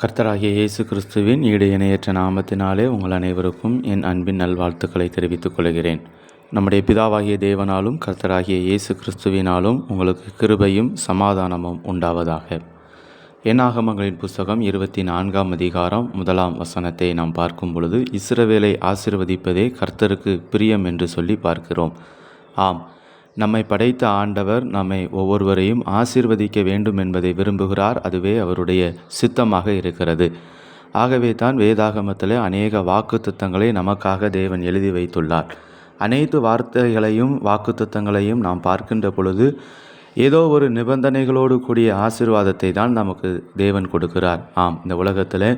கர்த்தராகிய இயேசு கிறிஸ்துவின் ஈடு இணையற்ற நாமத்தினாலே உங்கள் அனைவருக்கும் என் அன்பின் நல்வாழ்த்துக்களை தெரிவித்துக் கொள்கிறேன். நம்முடைய பிதாவாகிய தேவனாலும் கர்த்தராகிய இயேசு கிறிஸ்துவினாலும் உங்களுக்கு கிருபையும் சமாதானமும் உண்டாவதாக. என்னாகமங்களின் புஸ்தகம் 24ஆம் அதிகாரம் 1ஆம் வசனத்தை நாம் பார்க்கும் பொழுது, இஸ்ரவேலை ஆசீர்வதிப்பதே கர்த்தருக்கு பிரியம் என்று சொல்லி பார்க்கிறோம். ஆம், நம்மை படைத்த ஆண்டவர் நம்மை ஒவ்வொருவரையும் ஆசீர்வதிக்க வேண்டும் என்பதை விரும்புகிறார். அதுவே அவருடைய சித்தமாக இருக்கிறது. ஆகவே தான் வேதாகமத்தில் அநேக வாக்குத்தத்தங்களை நமக்காக தேவன் எழுதி வைத்துள்ளார். அனைத்து வார்த்தைகளையும் வாக்குத்தத்தங்களையும் நாம் பார்க்கின்ற பொழுது ஏதோ ஒரு நிபந்தனைகளோடு கூடிய ஆசீர்வாதத்தை தான் நமக்கு தேவன் கொடுக்கிறார். ஆம், இந்த உலகத்தில்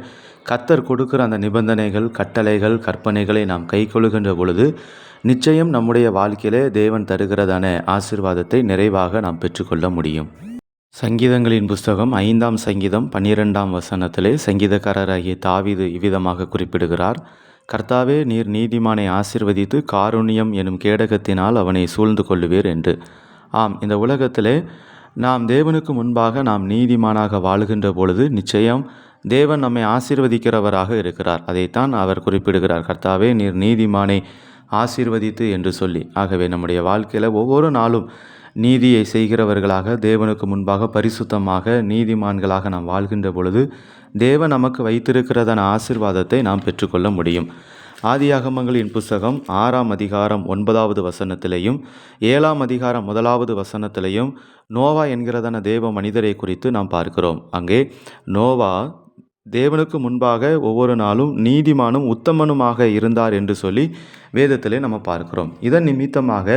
கர்த்தர் கொடுக்கிற அந்த நிபந்தனைகள், கட்டளைகள், கற்பனைகளை நாம் கை கொள்ளுகின்ற பொழுது நிச்சயம் நம்முடைய வாழ்க்கையிலே தேவன் தருகிறதான ஆசீர்வாதத்தை நிறைவாக நாம் பெற்றுக்கொள்ள முடியும். சங்கீதங்களின் புஸ்தகம் 5ஆம் சங்கீதம் 12ஆம் வசனத்திலே சங்கீதக்காரராகிய தாவீது இவ்விதமாக குறிப்பிடுகிறார்: கர்த்தாவே, நீர் நீதிமானை ஆசீர்வதித்து காருண்யம் எனும் கேடகத்தினால் அவனை சூழ்ந்து கொள்ளுவீர் என்று. ஆம், இந்த உலகத்திலே நாம் தேவனுக்கு முன்பாக நாம் நீதிமானாக வாழுகின்ற பொழுது நிச்சயம் தேவன் நம்மை ஆசீர்வதிக்கிறவராக இருக்கிறார். அதைத்தான் அவர் குறிப்பிடுகிறார், கர்த்தாவே, நீர் நீதிமானை ஆசீர்வதித்து என்று சொல்லி. ஆகவே நம்முடைய வாழ்க்கையில் ஒவ்வொரு நாளும் நீதியை செய்கிறவர்களாக, தேவனுக்கு முன்பாக பரிசுத்தமாக நீதிமான்களாக நாம் வாழ்கின்ற பொழுது தேவன் நமக்கு வைத்திருக்கிறதான ஆசீர்வாதத்தை நாம் பெற்றுக்கொள்ள முடியும். ஆதியாகமங்களின் புஸ்தகம் 6ஆம் அதிகாரம் 9வது வசனத்திலையும் 7ஆம் அதிகாரம் 1வது வசனத்திலையும் நோவா என்கிறதான தேவ மனிதரை குறித்து நாம் பார்க்கிறோம். அங்கே நோவா தேவனுக்கு முன்பாக ஒவ்வொரு நாளும் நீதிமானும் உத்தமனுமாக இருந்தார் என்று சொல்லி வேதத்திலே நம்ம பார்க்கிறோம். இதன் நிமித்தமாக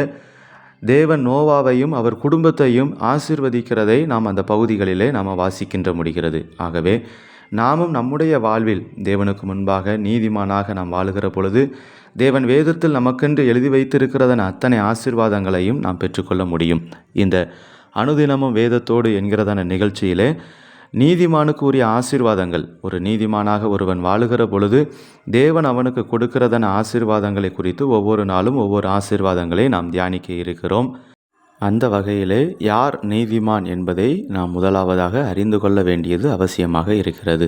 தேவன் நோவாவையும் அவர் குடும்பத்தையும் ஆசீர்வதிக்கிறதை நாம் அந்த பகுதிகளிலே நாம் வாசிக்கின்ற முடிகிறது. ஆகவே நாமும் நம்முடைய வாழ்வில் தேவனுக்கு முன்பாக நீதிமானாக நாம் வாழுகிற பொழுது தேவன் வேதத்தில் நமக்கென்று எழுதி வைத்திருக்கிறதன் அத்தனை ஆசீர்வாதங்களையும் நாம் பெற்றுக்கொள்ள முடியும். இந்த அனுதினமும் வேதத்தோடு என்கிறதான நிகழ்ச்சியிலே நீதிமானுக்கு உரிய ஆசீர்வாதங்கள், ஒரு நீதிமானாக ஒருவன் வாழுகிற பொழுது தேவன் அவனுக்கு கொடுக்கிறதான ஆசீர்வாதங்களை குறித்து ஒவ்வொரு நாளும் ஒவ்வொரு ஆசீர்வாதங்களை நாம் தியானிக்க இருக்கிறோம். அந்த வகையிலே யார் நீதிமான் என்பதை நாம் முதலாவதாக அறிந்து கொள்ள வேண்டியது அவசியமாக இருக்கிறது.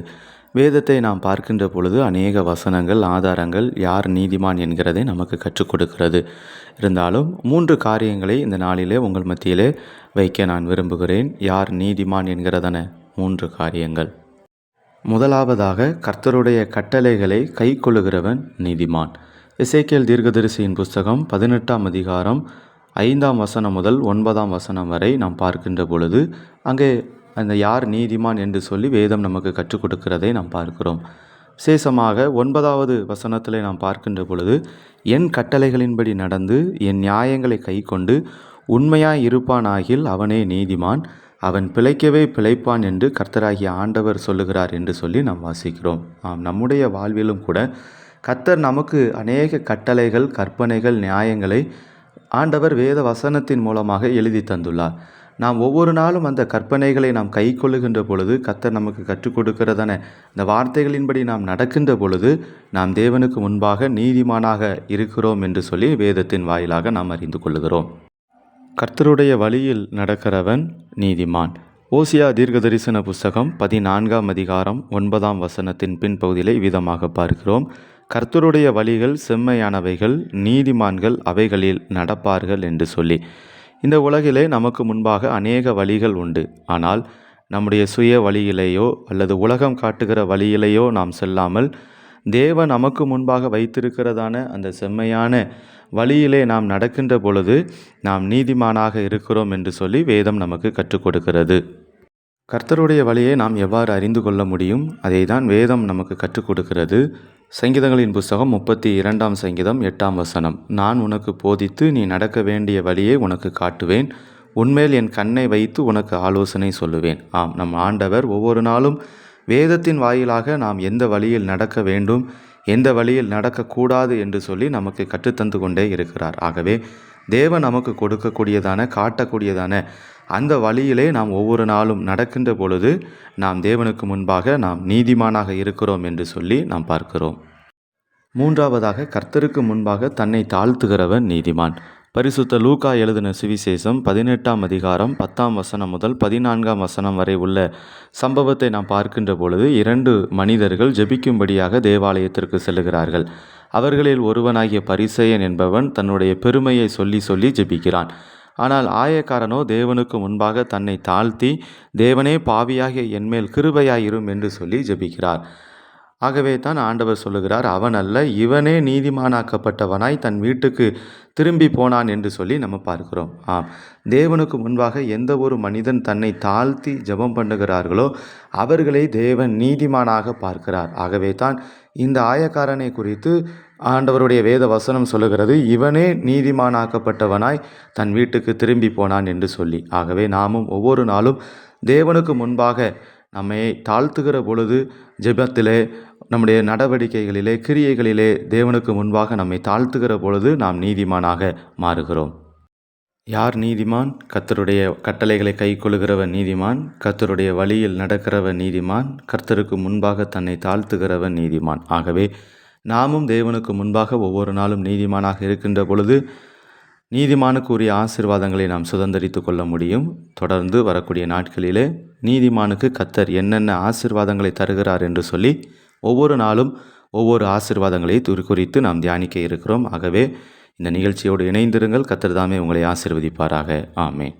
வேதத்தை நாம் பார்க்கின்ற பொழுது அநேக வசனங்கள், ஆதாரங்கள் யார் நீதிமான் என்கிறதை நமக்கு கற்றுக் கொடுக்கிறது. இருந்தாலும் 3 காரியங்களை இந்த நாளிலே உங்கள் மத்தியிலே வைக்க நான் விரும்புகிறேன். யார் நீதிமான் என்கிறதான 3 காரியங்கள். முதலாவதாக, கர்த்தருடைய கட்டளைகளை கை கொள்ளுகிறவன் நீதிமான். எசேக்கியேல் தீர்க்கதரிசியின் புஸ்தகம் 18ஆம் அதிகாரம் 5ஆம் வசனம் முதல் 9ஆம் வசனம் வரை நாம் பார்க்கின்ற பொழுது அங்கே அந்த யார் நீதிமான் என்று சொல்லி வேதம் நமக்கு கற்றுக் கொடுக்கிறதை நாம் பார்க்கிறோம். விசேஷமாக 9வது வசனத்தில் நாம் பார்க்கின்ற பொழுது, என் கட்டளைகளின்படி நடந்து என் நியாயங்களை கை கொண்டு உண்மையாய் இருப்பானாகில் அவனே நீதிமான், அவன் பிழைக்கவே பிழைப்பான் என்று கர்த்தராகிய ஆண்டவர் சொல்லுகிறார் என்று சொல்லி நாம் வாசிக்கிறோம். நம்முடைய வாழ்விலும் கூட கர்த்தர் நமக்கு அநேக கட்டளைகள், கற்பனைகள், நியாயங்களை ஆண்டவர் வேத வசனத்தின் மூலமாக எழுதி தந்துள்ளார். நாம் ஒவ்வொரு நாளும் அந்த கற்பனைகளை நாம் கை கொள்ளுகின்ற பொழுது, கர்த்தர் நமக்கு கற்றுக் கொடுக்கிறதான இந்த வார்த்தைகளின்படி நாம் நடக்கின்ற பொழுது நாம் தேவனுக்கு முன்பாக நீதிமானாக இருக்கிறோம் என்று சொல்லி வேதத்தின் வாயிலாக நாம் அறிந்து கொள்ளுகிறோம். கர்த்தருடைய வழியில் நடக்கிறவன் நீதிமான். ஓசியா தீர்க்கதரிசன புஸ்தகம் 14ஆம் அதிகாரம் 9ஆம் வசனத்தின் பின்பகுதியிலே விதமாக பார்க்கிறோம்: கர்த்தருடைய வழிகள் செம்மையானவைகள், நீதிமான்கள் அவைகளில் நடப்பார்கள் என்று சொல்லி. இந்த உலகிலே நமக்கு முன்பாக அநேக வழிகள் உண்டு. ஆனால் நம்முடைய சுய வழியிலேயோ அல்லது உலகம் காட்டுகிற வழியிலேயோ நாம் செல்லாமல் தேவன் நமக்கு முன்பாக வைத்திருக்கிறதான அந்த செம்மையான வழியிலே நாம் நடக்கின்ற பொழுது நாம் நீதிமானாக இருக்கிறோம் என்று சொல்லி வேதம் நமக்கு கற்றுக் கொடுக்கிறது. கர்த்தருடைய வழியை நாம் எவ்வாறு அறிந்து கொள்ள முடியும்? அதை தான் வேதம் நமக்கு கற்றுக் கொடுக்கிறது. சங்கீதங்களின் புஸ்தகம் 32ஆம் சங்கீதம் 8ஆம் வசனம்: நான் உனக்கு போதித்து நீ நடக்க வேண்டிய வழியை உனக்கு காட்டுவேன், உன்மேல் என் கண்ணை வைத்து உனக்கு ஆலோசனை சொல்லுவேன். ஆம், நம் ஆண்டவர் ஒவ்வொரு நாளும் வேதத்தின் வாயிலாக நாம் எந்த வழியில் நடக்க வேண்டும், எந்த வழியில் நடக்கக்கூடாது என்று சொல்லி நமக்கு கற்றுத்தந்து கொண்டே இருக்கிறார். ஆகவே தேவன் நமக்கு கொடுக்கக்கூடியதான, காட்டக்கூடியதான அந்த வழியிலே நாம் ஒவ்வொரு நாளும் நடக்கின்ற பொழுது நாம் தேவனுக்கு முன்பாக நாம் நீதிமானாக இருக்கிறோம் என்று சொல்லி நாம் பார்க்கிறோம். மூன்றாவதாக, கர்த்தருக்கு முன்பாக தன்னை தாழ்த்துகிறவன் நீதிமான். பரிசுத்த லூக்கா எழுதின சுவிசேஷம் 18ஆம் அதிகாரம் 10ஆம் வசனம் முதல் 14ஆம் வசனம் வரை உள்ள சம்பவத்தை நாம் பார்க்கின்ற பொழுது 2 மனிதர்கள் ஜெபிக்கும்படியாக தேவாலயத்திற்கு செல்லுகிறார்கள். அவர்களில் ஒருவனாகிய பரிசேயன் என்பவன் தன்னுடைய பெருமையை சொல்லி சொல்லி ஜெபிக்கிறான். ஆனால் ஆயக்காரனோ தேவனுக்கு முன்பாக தன்னை தாழ்த்தி, தேவனே, பாவியாகிய என்மேல் கிருபையாயிரும் என்று சொல்லி ஜெபிக்கிறார். ஆகவே தான் ஆண்டவர் சொல்லுகிறார், அவன் அல்ல, இவனே நீதிமானாக்கப்பட்டவனாய் தன் வீட்டுக்கு திரும்பி போனான் என்று சொல்லி நம்ம பார்க்கிறோம். தேவனுக்கு முன்பாக எந்த ஒரு மனிதன் தன்னை தாழ்த்தி ஜெபம் பண்ணுகிறார்களோ அவர்களை தேவன் நீதிமானாக பார்க்கிறார். ஆகவே தான் இந்த ஆயக்காரனை குறித்து ஆண்டவருடைய வேத வசனம் சொல்லுகிறது, இவனே நீதிமானாக்கப்பட்டவனாய் தன் வீட்டுக்கு திரும்பி போனான் என்று சொல்லி. ஆகவே நாமும் ஒவ்வொரு நாளும் தேவனுக்கு முன்பாக நம்மை தாழ்த்துகிற பொழுது, ஜெபத்திலே, நம்முடைய நடவடிக்கைகளிலே, கிரியைகளிலே தேவனுக்கு முன்பாக நம்மை தாழ்த்துகிற பொழுது நாம் நீதிமானாக மாறுகிறோம். யார் நீதிமான்? கர்த்தருடைய கட்டளைகளை கைக்கொள்கிறவன் நீதிமான். கர்த்தருடைய வழியில் நடக்கிறவன் நீதிமான். கர்த்தருக்கு முன்பாக தன்னை தாழ்த்துகிறவன் நீதிமான். ஆகவே நாமும் தேவனுக்கு முன்பாக ஒவ்வொரு நாளும் நீதிமானாக இருக்கின்ற பொழுது நீதிமானுக்குரிய ஆசீர்வாதங்களை நாம் சுதந்தரித்து கொள்ள முடியும். தொடர்ந்து வரக்கூடிய நாட்களிலே நீதிமானுக்கு கர்த்தர் என்னென்ன ஆசீர்வாதங்களை தருகிறார் என்று சொல்லி ஒவ்வொரு நாளும் ஒவ்வொரு ஆசீர்வாதங்களை குறித்து நாம் தியானிக்க இருக்கிறோம். ஆகவே இந்த நிகழ்ச்சியோடு இணைந்திருங்கள். கர்த்தர் தாமே உங்களை ஆசீர்வதிப்பாராக. ஆமென்.